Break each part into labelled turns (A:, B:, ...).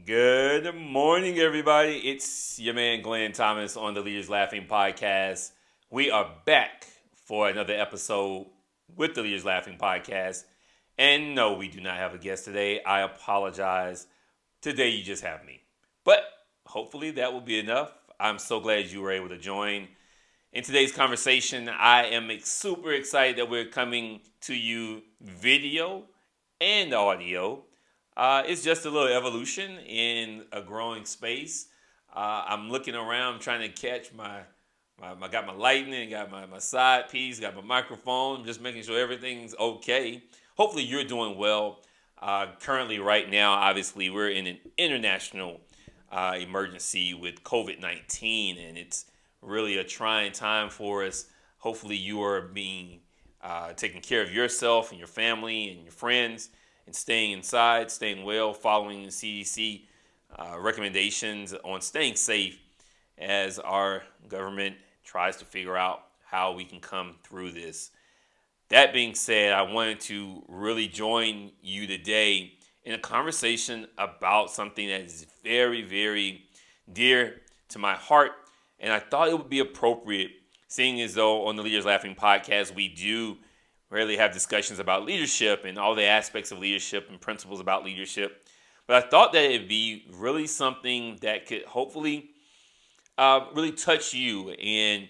A: Good morning, everybody. It's your man Glenn Thomas on the Leaders Laughing podcast. We are back for another episode with the Leaders Laughing podcast. And no, we do not have a guest today. I apologize. Today you just have me. But hopefully that will be enough. I'm so glad you were able to join. In today's conversation, I am super excited that we're coming to you video and audio. It's just a little evolution in a growing space. I'm looking around trying to catch my got my lighting, got my side piece, got my microphone, just making sure everything's okay. Hopefully you're doing well. Currently, right now, obviously, we're in an international emergency with COVID-19, and it's really a trying time for us. Hopefully you are being taking care of yourself and your family and your friends and staying inside, staying well, following the CDC recommendations on staying safe as our government tries to figure out how we can come through this. That being said, I wanted to really join you today in a conversation about something that is very, very dear to my heart. And I thought it would be appropriate, seeing as though on the Leaders Laughing podcast, we do rarely have discussions about leadership and all the aspects of leadership and principles about leadership. But I thought that it'd be really something that could hopefully really touch you and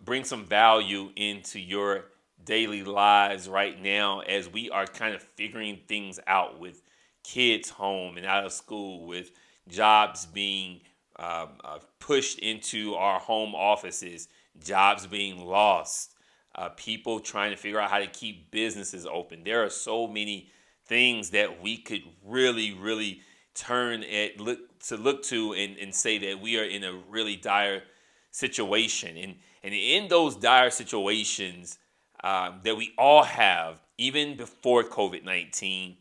A: bring some value into your daily lives right now as we are kind of figuring things out with kids home and out of school, with jobs being pushed into our home offices, jobs being lost, people trying to figure out how to keep businesses open. There are so many things that we could really, really look to and say that we are in a really dire situation. And in those dire situations that we all have, even before COVID-19,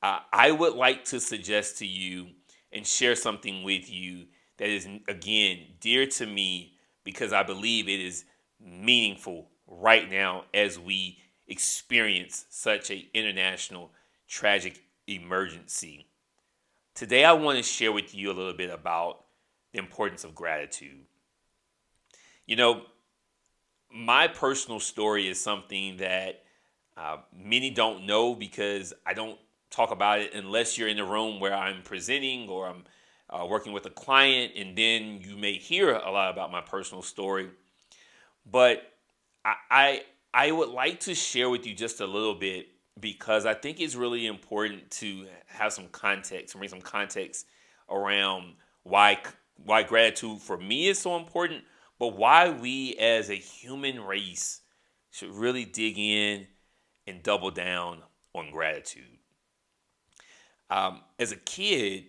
A: I would like to suggest to you and share something with you that is, again, dear to me because I believe it is meaningful right now as we experience such an international tragic emergency. Today, I want to share with you a little bit about the importance of gratitude. You know, my personal story is something that many don't know because I don't talk about it unless you're in the room where I'm presenting or I'm working with a client, and then you may hear a lot about my personal story. But I would like to share with you just a little bit because I think it's really important to have some context, bring some context around why gratitude for me is so important, but why we as a human race should really dig in and double down on gratitude. As a kid,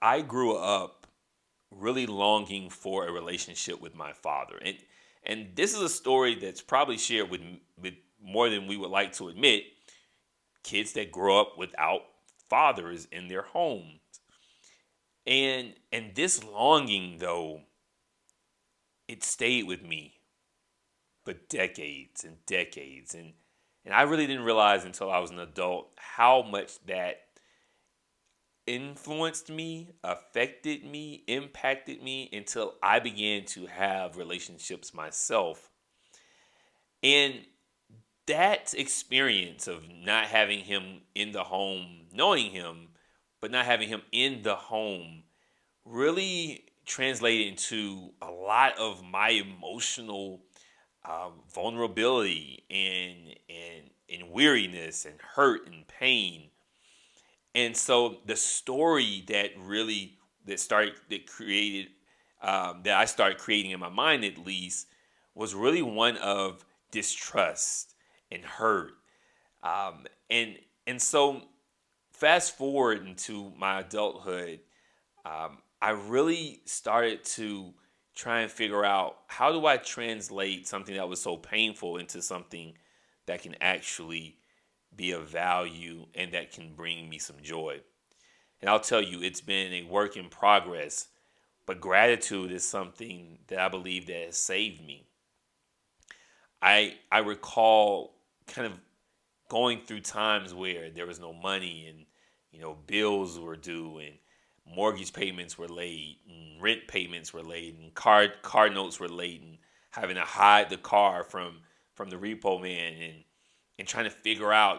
A: I grew up really longing for a relationship with my father, and this is a story that's probably shared with more than we would like to admit. Kids that grow up without fathers in their homes, and this longing though, it stayed with me for decades and decades, and I really didn't realize until I was an adult how much that influenced me, affected me, impacted me until I began to have relationships myself. And that experience of not having him in the home, knowing him, but not having him in the home really translated into a lot of my emotional vulnerability and weariness and hurt and pain. And so the story that I started creating in my mind, at least, was really one of distrust and hurt. Um, and and so fast forward into my adulthood, I really started to try and figure out, how do I translate something that was so painful into something that can actually be of value and that can bring me some joy. And I'll tell you, it's been a work in progress, but gratitude is something that I believe that has saved me. I recall kind of going through times where there was no money, Bills were due and mortgage payments were late and rent payments were late and car notes were late and having to hide the car from the repo man and trying to figure out,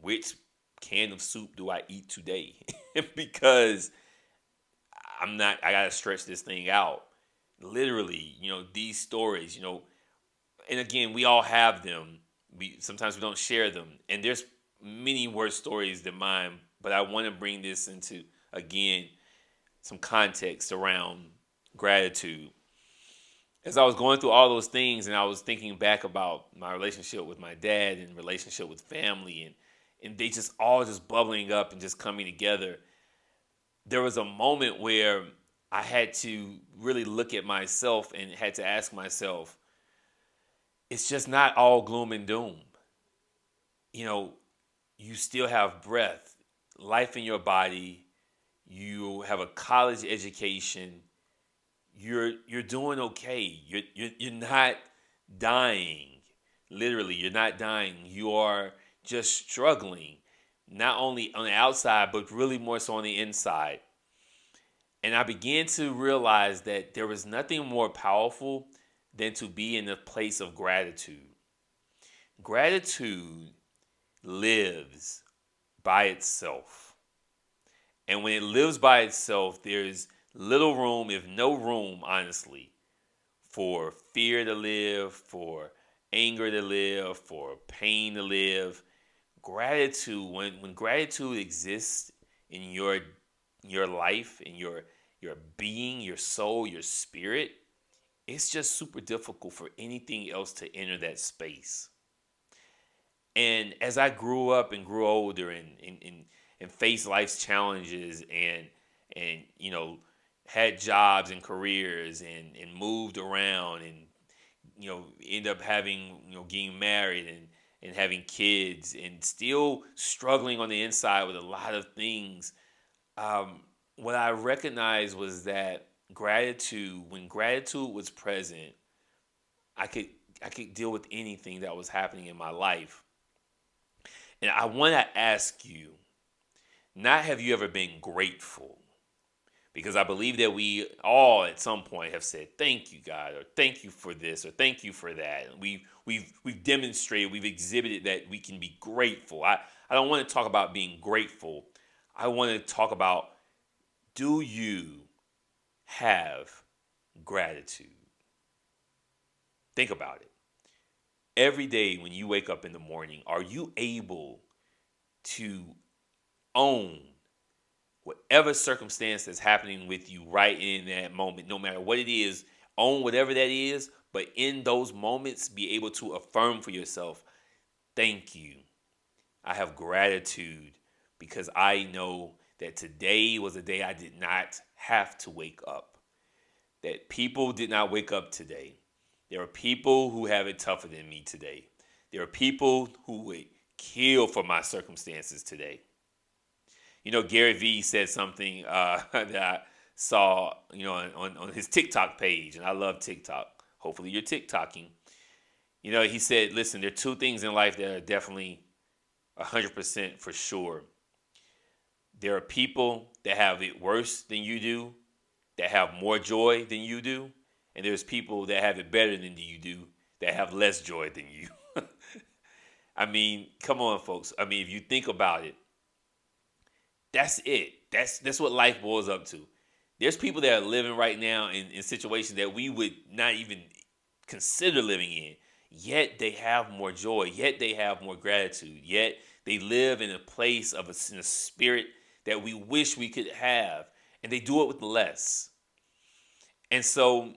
A: which can of soup do I eat today? Because I gotta stretch this thing out. Literally, these stories, and again, we all have them. Sometimes we don't share them. And there's many worse stories than mine, but I want to bring this into, again, some context around gratitude. As I was going through all those things and I was thinking back about my relationship with my dad and relationship with family and they just all just bubbling up and just coming together, there was a moment where I had to really look at myself and had to ask myself, it's just not all gloom and doom. You still have breath, life in your body. You have a college education. You're doing okay. You're not dying. Literally, you're not dying. You are just struggling, not only on the outside, but really more so on the inside. And I began to realize that there was nothing more powerful than to be in a place of gratitude. Gratitude lives by itself. And when it lives by itself, there's little room, if no room, honestly, for fear to live, for anger to live, for pain to live. Gratitude, when gratitude exists in your life, in your being, your soul, your spirit, it's just super difficult for anything else to enter that space. And as I grew up and grew older and faced life's challenges and had jobs and careers and moved around and end up having getting married and having kids and still struggling on the inside with a lot of things, what I recognized was that when gratitude was present, I could deal with anything that was happening in my life. And I want to ask you, not have you ever been grateful? Because I believe that we all at some point have said, thank you, God, or thank you for this, or thank you for that. And we've demonstrated, we've exhibited that we can be grateful. I don't want to talk about being grateful. I want to talk about, do you have gratitude? Think about it. Every day when you wake up in the morning, are you able to own whatever circumstance that's happening with you right in that moment, no matter what it is, own whatever that is, but in those moments be able to affirm for yourself, thank you. I have gratitude because I know that today was a day I did not have to wake up. That people did not wake up today. There are people who have it tougher than me today. There are people who would kill for my circumstances today. Gary Vee said something that I saw, on his TikTok page, and I love TikTok. Hopefully you're TikToking. He said, listen, there are two things in life that are definitely 100% for sure. There are people that have it worse than you do, that have more joy than you do, and there's people that have it better than you do, that have less joy than you. I mean, come on, folks. I mean, if you think about it, that's it. That's what life boils up to. There's people that are living right now in situations that we would not even consider living in. Yet they have more joy. Yet they have more gratitude. Yet they live in a place in a spirit that we wish we could have. And they do it with less. And so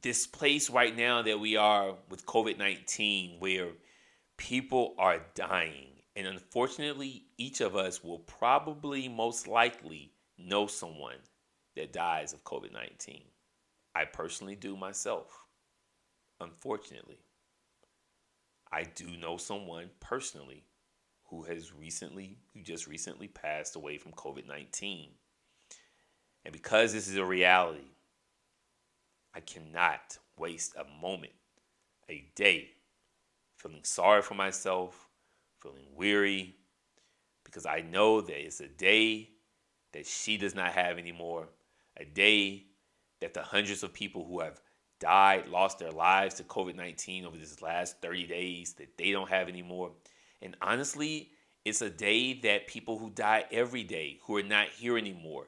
A: this place right now that we are with COVID-19, where people are dying, and unfortunately, each of us will probably most likely know someone that dies of COVID-19. I personally do myself. Unfortunately, I do know someone personally who just recently passed away from COVID-19. And because this is a reality, I cannot waste a moment, a day, feeling sorry for myself, feeling weary, because I know that it's a day that she does not have anymore, a day that the hundreds of people who have died, lost their lives to COVID-19 over this last 30 days, that they don't have anymore. And honestly, it's a day that people who die every day, who are not here anymore,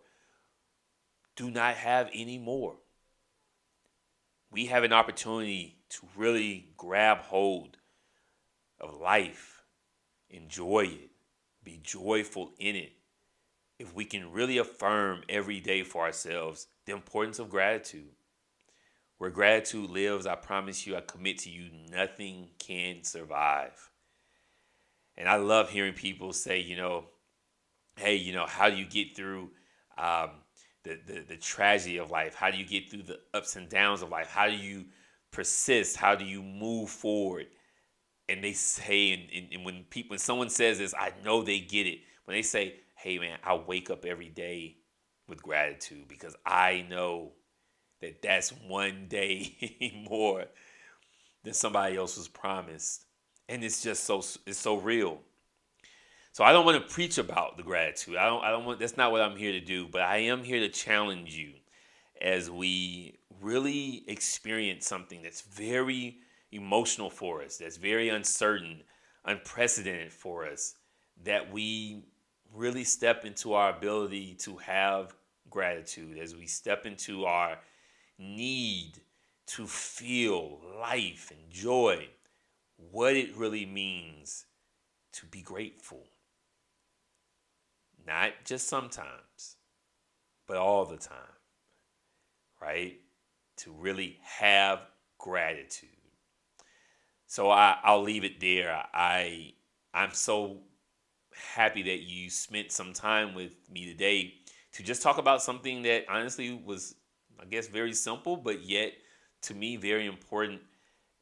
A: do not have anymore. We have an opportunity to really grab hold of life, enjoy it, be joyful in it. If we can really affirm every day for ourselves the importance of gratitude. Where gratitude lives, I promise you, I commit to you, nothing can survive. And I love hearing people say, hey, how do you get through the tragedy of life? How do you get through the ups and downs of life? How do you persist? How do you move forward? And they say, and when someone says this, I know they get it. When they say, hey man, I wake up every day with gratitude because I know that that's one day more than somebody else was promised. And it's just it's so real. So I don't want to preach about the gratitude. I don't want, that's not what I'm here to do, but I am here to challenge you as we really experience something that's very emotional for us, that's very uncertain, unprecedented for us, that we really step into our ability to have gratitude, as we step into our need to feel life and joy, what it really means to be grateful. Not just sometimes, but all the time, right? To really have gratitude. So I'll leave it there. I'm so happy that you spent some time with me today to just talk about something that honestly was, I guess, very simple, but yet to me very important.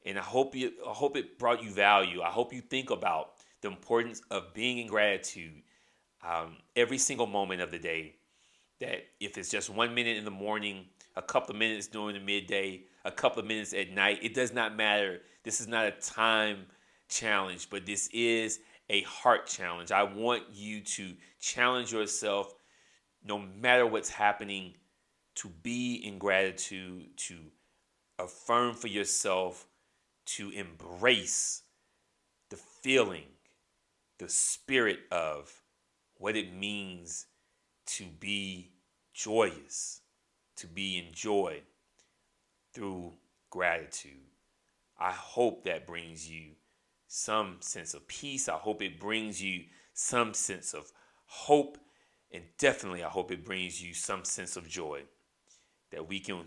A: And I hope it brought you value. I hope you think about the importance of being in gratitude every single moment of the day. That if it's just 1 minute in the morning, a couple of minutes during the midday, a couple of minutes at night, it does not matter. This is not a time challenge, but this is a heart challenge. I want you to challenge yourself, no matter what's happening, to be in gratitude, to affirm for yourself, to embrace the feeling, the spirit of what it means to be joyous, to be in joy through gratitude. I hope that brings you some sense of peace. I hope it brings you some sense of hope. And definitely I hope it brings you some sense of joy that we can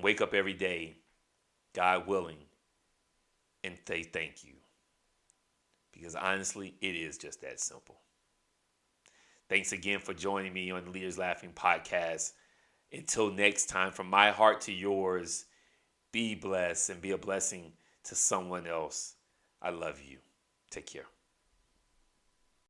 A: wake up every day, God willing, and say thank you. Because honestly, it is just that simple. Thanks again for joining me on the Leaders Laughing podcast. Until next time, from my heart to yours, be blessed and be a blessing to someone else. I love you. Take care.